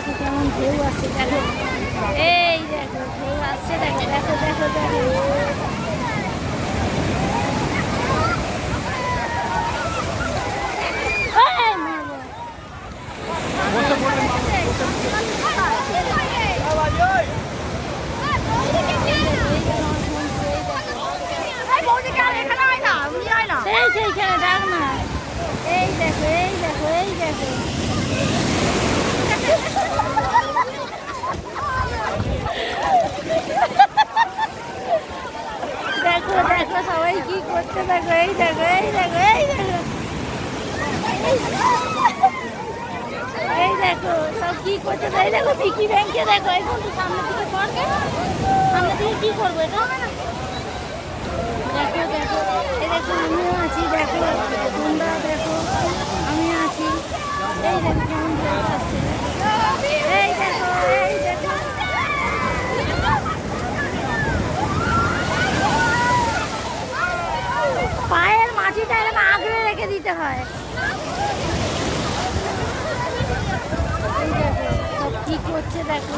দেখো কেমন ঢেউ আসছে, দেখো এই দেখো ঢেউ আসছে, দেখো দেখো দেখো দেখো সেইখানে ডাক না, এই দেখো এই দেখো এই দেখো দেখো দেখো সবাই কি করছে, দেখো এই দেখো এই দেখো এই দেখো এই দেখো সব কি করছে, এই দেখো পিকি ব্যাংকে দেখো এই বন্ধু সামনে থেকে করবে, সামনে থেকে কি করবো এটা দেখো দেখো এই দেখো আমিও আছি, দেখো তোমরা দেখো আমি আছি, এই দেখো কেমন ঢেউ আসছে, এই দেখো এই দেখো পায়ের মাটিটা এরকম আগলে রেখে দিতে হয়। এই দেখো সব কি করছে দেখো।